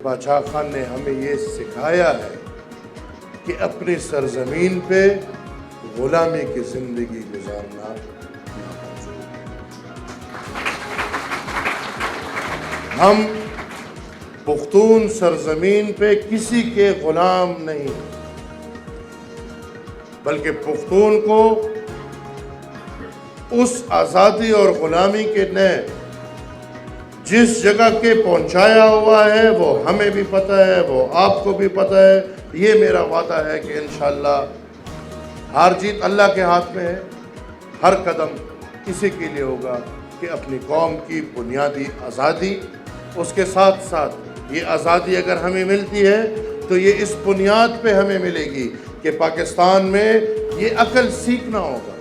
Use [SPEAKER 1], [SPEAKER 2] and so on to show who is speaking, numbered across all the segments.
[SPEAKER 1] बादशाह खान ने हमें ये सिखाया है कि अपनी सरजमीन पे गुलामी की ज़िंदगी गुजारना नामंजूर है। हम पुख्तून सरजमीन पे किसी के गुलाम नहीं, बल्कि पुख्तून को उस आज़ादी और ग़ुलामी के ने जिस जगह के पहुंचाया हुआ है वो हमें भी पता है, वो आपको भी पता है। ये मेरा वादा है कि इंशाअल्लाह हार जीत अल्लाह के हाथ में है। हर कदम इसी के लिए होगा कि अपनी कौम की बुनियादी आज़ादी, उसके साथ साथ ये आज़ादी अगर हमें मिलती है तो ये इस बुनियाद पे हमें मिलेगी कि पाकिस्तान में ये अकल सीखना होगा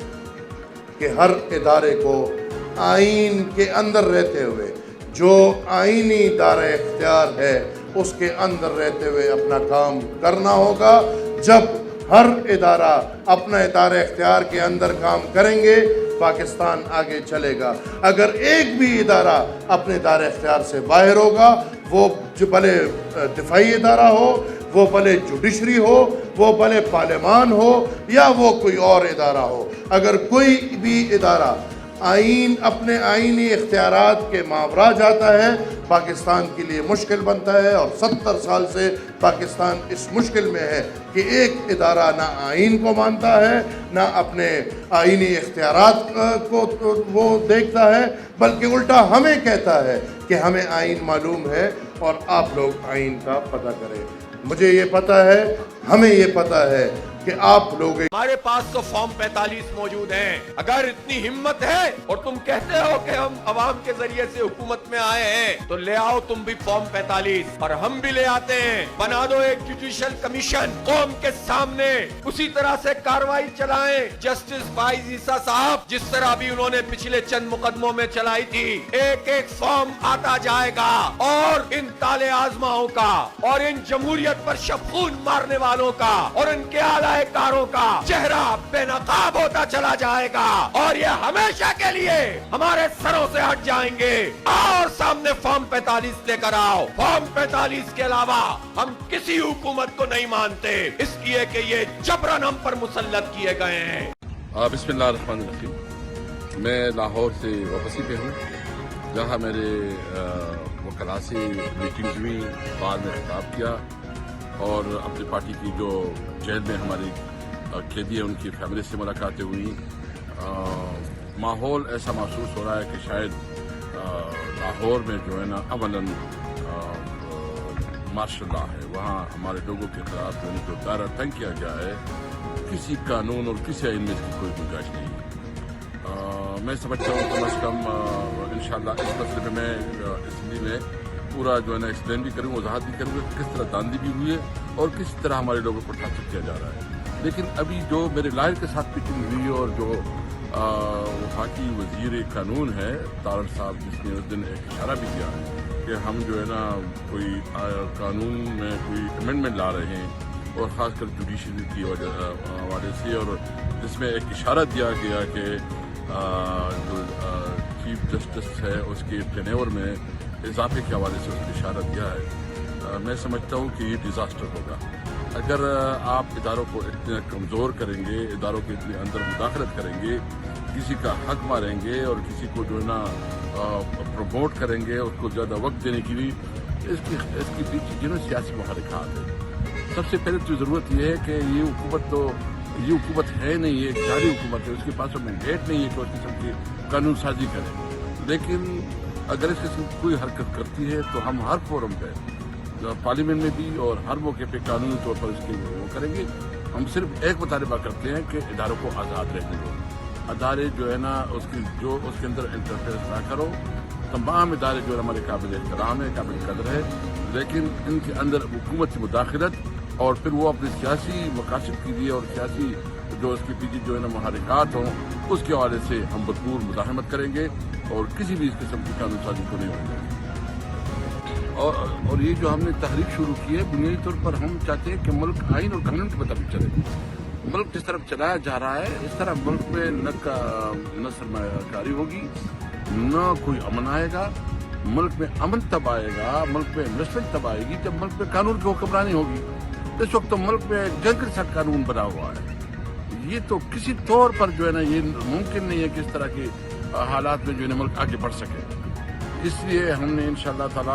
[SPEAKER 1] कि हर इदारे को आइन के अंदर रहते हुए, जो आइनी दायरा इख्तियार है उसके अंदर रहते हुए अपना काम करना होगा। जब हर इदारा अपना दायरा इख्तियार के अंदर काम करेंगे पाकिस्तान आगे चलेगा। अगर एक भी इदारा अपने दायरा इख्तियार से बाहर होगा, वो जो भले दिफाई इदारा हो, वो भले जुडिशरी हो, वो भले पार्लियामान हो या वो कोई और इदारा हो, अगर कोई भी इदारा आइन अपने आइनी इख्तियारात के मावरा जाता है पाकिस्तान के लिए मुश्किल बनता है। और 70 साल से पाकिस्तान इस मुश्किल में है कि एक इदारा ना आइन को मानता है, ना अपने आइनी इख्तियारात को वो देखता है, बल्कि उल्टा हमें कहता है कि हमें आइन मालूम है और आप लोग आइन का पता करें। मुझे ये पता है, हमें ये पता है कि आप लोग,
[SPEAKER 2] हमारे पास तो फॉर्म 45 मौजूद हैं। अगर इतनी हिम्मत है और तुम कहते हो कि हम अवाम के जरिए से हुकूमत में आए हैं, तो ले आओ तुम भी फॉर्म 45 और हम भी ले आते हैं। बना दो एक जुडिशियल कमीशन, कौम के सामने उसी तरह से कार्रवाई चलाएं जस्टिस फाइज ईसा साहब जिस तरह भी उन्होंने पिछले चंद मुकदमों में चलाई थी। एक एक फॉर्म आता जाएगा और इन ताले आजमाओं का और इन जमहूरियत पर शबखून मारने वालों का और इनके आलाकारों का चेहरा बेनकाब होता चला जाएगा और ये हमेशा के लिए हमारे सरों से हट जाएंगे। और सामने फॉर्म 45 लेकर आओ। फॉर्म 45 के अलावा हम किसी हुकूमत को नहीं मानते, इसलिए कि ये जबरन हम पर मुसल्लत किए गए हैं।
[SPEAKER 3] बिस्मिल्लाहिर्रहमानिर्रहीम। मैं लाहौर से वापसी पे हूँ, जहाँ मेरे वकला से मीटिंग्स हुई, बाद में खिताब किया और अपनी पार्टी की जो जेल में हमारी कैदी है उनकी फैमिली से मुलाकातें हुई। माहौल ऐसा महसूस हो रहा है कि शायद लाहौर में जो है ना अमलन मार्शल लॉ है, वहाँ हमारे लोगों के खिलाफ जो दायरा तंग किया गया है, किसी कानून और किसी आइन में इसकी कोई गुंजाइश नहीं है। मैं समझता हूँ कम अज़ कम इंशाअल्लाह इस मसले में मैं इसलिए में पूरा जो है ना एक्सप्लेन भी करूँगा, वजाहत भी करूँगा किस तरह दांधी भी हुई है और किस तरह हमारे लोगों को टार्चर किया जा रहा है। लेकिन अभी जो मेरे लायर के साथ मीटिंग हुई और जो वफाकी वजीर कानून है तारड़ साहब, जिसने उस दिन एक इशारा भी किया कि हम जो है ना कोई कानून में कोई अमेंडमेंट ला रहे हैं और ख़ासकर जुडिशरी की हवाले से, और जिसमें एक इशारा दिया गया कि जो चीफ जस्टिस है उसके टेन्योर में इजाफे के हवाले से उसने इशारा दिया है। मैं समझता हूँ कि ये डिज़ास्टर होगा अगर आप इदारों को इतने कमज़ोर करेंगे, इदारों के इतने अंदर मुदाखलत करेंगे, किसी का हक मारेंगे और किसी को जो है ना प्रमोट करेंगे, उसको ज़्यादा वक्त देने की भी इसके पीछे जो ना सियासी मुहारिकात है। सबसे पहले तो ज़रूरत यह है कि ये हुकूमत है नहीं, ये एक जारी हुकूमत है, उसके पास मैंडेट नहीं है कि उस किस्म की कानून साजी करें। लेकिन अगर इस किस्म की कोई हरकत करती है तो हम हर फोरम पे, पार्लियामेंट में भी और हर मौके पे कानूनी तौर पर इसके वो करेंगे। हम सिर्फ एक मुतालबा करते हैं कि इदारों को आज़ाद रहने दो, अदारे जो है ना उसके अंदर इंटरफेरेंस ना करो। तमाम इदारे जो है हमारे काबिल एहतराम है, काबिल कदर है, लेकिन इनके अंदर हुकूमत की मुदाखलत और फिर वो अपने सियासी मकासद के लिए और सियासी जो उसके पीछे जो है ना मुहारिकात हों, उसके हवाले से हम भरपूर मुज़ाहमत करेंगे और किसी भी इस किस्म की कानून साजी को नहीं होने देंगे। और ये जो हमने तहरीक शुरू की है, बुनियादी तौर पर हम चाहते हैं कि मुल्क आइन और कानून के मुताबिक चले। मुल्क जिस तरफ चलाया जा रहा है इस तरह मुल्क में न सरमायाकारी होगी, न कोई अमन आएगा मुल्क में अमन तब आएगा, मुल्क में इन्वेस्टमेंट तब आएगी जब मुल्क में कानून की हुक्मरानी होगी। इस वक्त तो मुल्क में जंग सा कानून बना हुआ है। ये तो किसी तौर पर जो है ना, ये मुमकिन नहीं है कि इस तरह के हालात में जो है मुल्क आगे बढ़ सके। इसलिए हमने इंशाअल्लाह ताला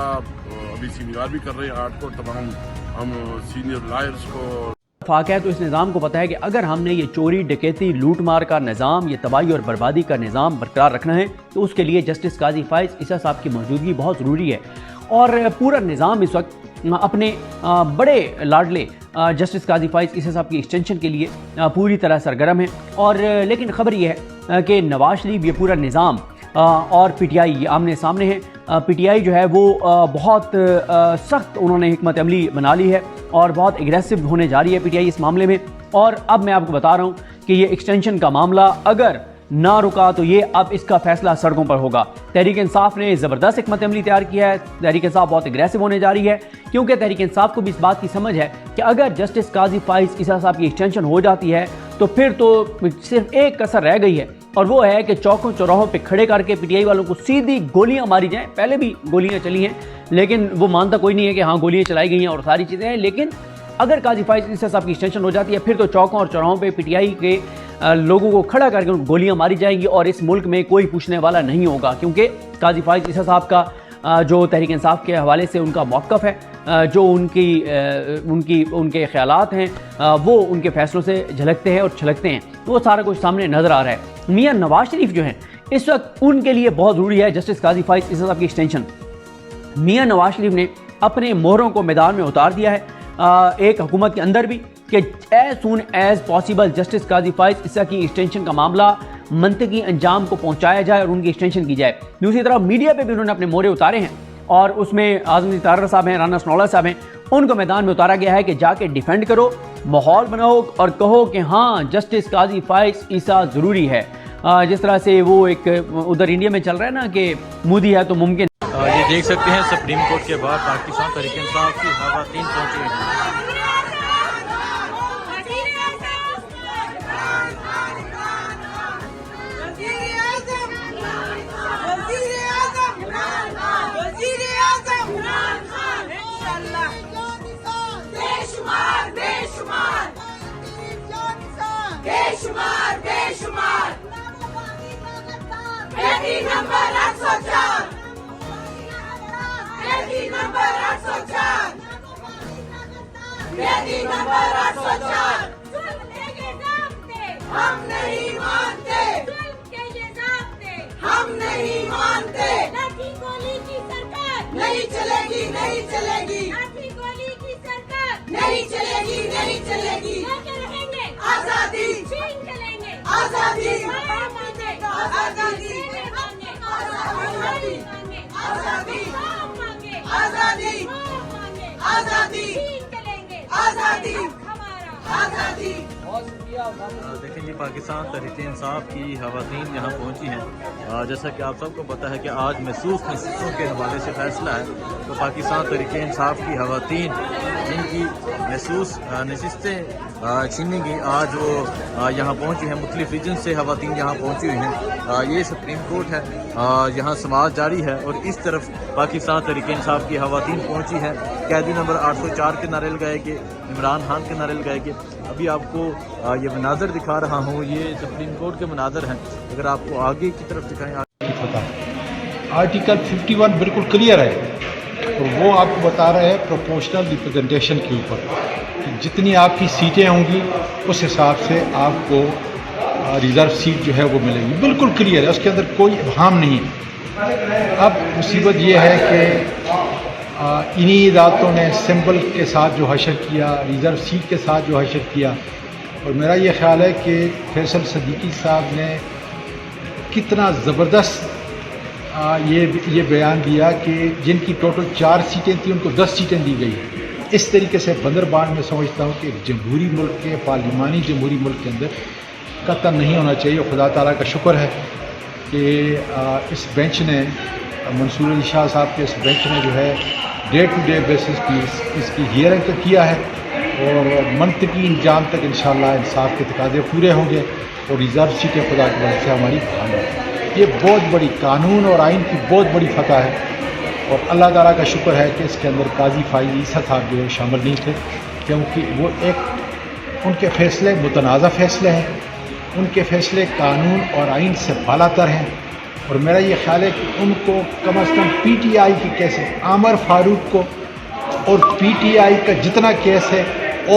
[SPEAKER 3] अभी सीनियर भी कर रहे हैं आर्ट को, तमाम हम सीनियर लॉयर्स को
[SPEAKER 4] फाक है। तो इस निज़ाम को पता है कि अगर हमने ये चोरी डकैती लूट मार का निज़ाम, ये तबाही और बर्बादी का निज़ाम बरकरार रखना है तो उसके लिए जस्टिस काजी फाइज़ ईसा साहब की मौजूदगी बहुत ज़रूरी है। और पूरा निज़ाम इस वक्त अपने बड़े लाडले जस्टिस काजी फाइज़ ईसा साहब की एक्सटेंशन के लिए पूरी तरह सरगर्म है। और लेकिन ख़बर यह है कि नवाज शरीफ, ये पूरा निज़ाम और पीटीआई ये आमने सामने है। पीटीआई जो है वो बहुत सख्त उन्होंने हिकमत अमली बना ली है और बहुत एग्रेसिव होने जा रही है पीटीआई इस मामले में। और अब मैं आपको बता रहा हूँ कि ये एक्सटेंशन का मामला अगर ना रुका तो ये अब इसका फैसला सड़कों पर होगा। तहरीक इंसाफ ने ज़बरदस्त हिकमत अमली तैयार किया है। तहरीक इंसाफ बहुत एग्रेसिव होने जा रही है क्योंकि तहरीक इंसाफ को भी इस बात की समझ है कि अगर जस्टिस काजी फाइज़ ईसा साहब की एक्सटेंशन हो जाती है तो फिर तो सिर्फ एक कसर रह गई है और वो है कि चौकों चौराहों पे खड़े करके पीटीआई वालों को सीधी गोलियां मारी जाएं। पहले भी गोलियां चली हैं लेकिन वो मानता कोई नहीं है कि हाँ गोलियां चलाई गई हैं और सारी चीज़ें हैं। लेकिन अगर काजी फाइज़ ईसा साहब की एक्सटेंशन हो जाती है फिर तो चौकों और चौराहों पे पीटीआई के लोगों को खड़ा करके उनको गोलियां मारी जाएंगी और इस मुल्क में कोई पूछने वाला नहीं होगा। क्योंकि काजी फाइज़ ईसा साहब का जो तहरीक इंसाफ के हवाले से उनका मौक़िफ़ है, जो उनके ख़यालात हैं, वो उनके फ़ैसलों से झलकते हैं और छलकते हैं। वो सारा कुछ सामने नज़र आ रहा है। मियां नवाज शरीफ जो हैं इस वक्त उनके लिए बहुत ज़रूरी है जस्टिस काजी फाइज़ ईसा साहब की एक्सटेंशन। मियां नवाज शरीफ ने अपने मोहरों को मैदान में उतार दिया है एक हुकूमत के अंदर भी कि as soon as possible justice Qazi Faez Isa की एक्सटेंशन का मामला मंतकी अंजाम को पहुँचाया जाए और उनकी एक्सटेंशन की जाए। दूसरी तरफ मीडिया पर भी उन्होंने अपने मोहरे उतारे हैं और उसमें आज़म तारर साहब हैं, राना सनौला साहब हैं, उनको मैदान में उतारा गया है कि जाके डिफेंड करो, माहौल बनाओ और कहो कि हाँ जस्टिस काजी फाइज़ ईसा ज़रूरी है। जिस तरह से वो एक उधर इंडिया में चल रहा है ना कि मोदी है तो मुमकिन।
[SPEAKER 5] ये देख सकते हैं सुप्रीम कोर्ट के बाद पाकिस्तान तहरीक इंसाफ की ख़वातीन पहुंची हैं।
[SPEAKER 6] हम नहीं मानते, हम नहीं मानते। लाठी गोली की सरकार नहीं चलेगी, नहीं चलेगी। लाठी गोली की सरकार नहीं चलेगी, नहीं चलेगी। लेके रहेंगे आजादी, छीन के लेंगे आजादी, आजादी, आजादी, आजादी, आजादी, आजादी, छीन के लेंगे आजादी, हमारा आजादी।
[SPEAKER 5] देखें जी पाकिस्तान तहरीक इंसाफ की ख़वातीन यहाँ पहुँची हैं। जैसा कि आप सबको पता है कि आज महसूस नशिस्तों के हवाले से फ़ैसला है तो पाकिस्तान तहरीक इंसाफ की ख़वातीन जिनकी महसूस नशिस्तें छीनी गई आज वो यहाँ पहुँची हैं। मुख्तलिफ रीजन से ख़वातीन यहाँ पहुँची हुई हैं। ये सुप्रीम कोर्ट है, यहाँ समाअत जारी है और इस तरफ पाकिस्तान तहरीक इंसाफ की ख़वातीन पहुँची हैं। कैदी नंबर 804 के नारे लगाए गए, इमरान खान के नारे लगाए गए। अभी आपको ये मनाजर दिखा रहा हूँ, ये सुप्रीम कोर्ट के मनाजर हैं। अगर आपको आगे की तरफ दिखाएं।
[SPEAKER 7] आर्टिकल 51 बिल्कुल क्लियर है तो वो आपको बता रहे हैं प्रोपोर्शनल रिप्रेजेंटेशन के ऊपर कि जितनी आपकी सीटें होंगी उस हिसाब से आपको रिज़र्व सीट जो है वो मिलेगी। बिल्कुल क्लियर है, उसके अंदर कोई इब्हाम नहीं है। अब मुसीबत ये है कि इन्हीं इदारतों ने सिंबल के साथ जो हशर किया, रिज़र्व सीट के साथ जो हशर किया, और मेरा ये ख्याल है कि फैसल सिद्दीकी साहब ने कितना ज़बरदस्त ये बयान दिया कि जिनकी टोटल 4 सीटें थी उनको 10 सीटें दी गई। इस तरीके से बंदरबान में समझता हूँ कि एक जमहूरी मुल्क के, पार्लिमानी जमहूरी मुल्क के अंदर कत्ल नहीं होना चाहिए। खुदा ताला का शुक्र है कि इस बेंच ने, मंसूर अली शाह साहब के इस बेंच ने जो है डे टू डे बेसिस की इसकी हियरिंग तक किया है और मंतकी इंजाम तक इंशाअल्लाह इंसाफ के तकाज़े पूरे होंगे और रिज़र्व सीटें खुदा की वजह से हमारी बहाल है। ये बहुत बड़ी कानून और आइन की बहुत बड़ी फतह है اور اللہ تعالیٰ کا شکر ہے کہ اس کے اندر قاضی فائز عیسیٰ صاحب جو ہے شامل نہیں تھے، کیونکہ وہ ان کے فیصلے متنازع فیصلے ہیں، ان کے فیصلے قانون اور آئین سے بالا تر ہیں، اور میرا یہ خیال ہے کہ ان کو کم از کم پی ٹی آئی کی کیس ہے، عامر فاروق کو اور پی ٹی آئی کا جتنا کیس ہے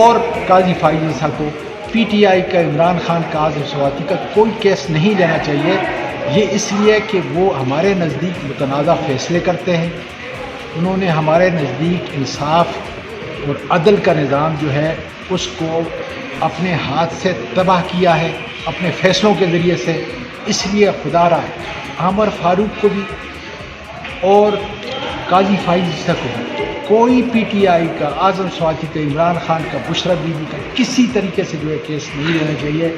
[SPEAKER 7] اور قاضی فائز عیسیٰ کو پی ٹی آئی کا عمران خان کا اعظم سواتی کا کوئی کیس نہیں لینا چاہیے. یہ اس لیے کہ وہ ہمارے نزدیک متنازع فیصلے کرتے ہیں، انہوں نے ہمارے نزدیک انصاف اور عدل کا نظام جو ہے اس کو اپنے ہاتھ سے تباہ کیا ہے اپنے فیصلوں کے ذریعے سے. اس لیے خدا را عامر فاروق کو بھی اور قاضی فائز عیسیٰ کو بھی کوئی پی ٹی آئی کا، اعظم سواتی کا، عمران خان کا، بشرا بی بی کا کسی طریقے سے جو ہے کیس نہیں لینا چاہیے.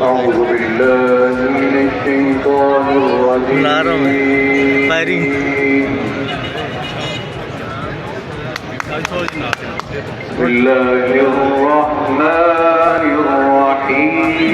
[SPEAKER 8] أعوذ بالله من الشيطان الرجيم. بسم الله الرحمن الرحيم.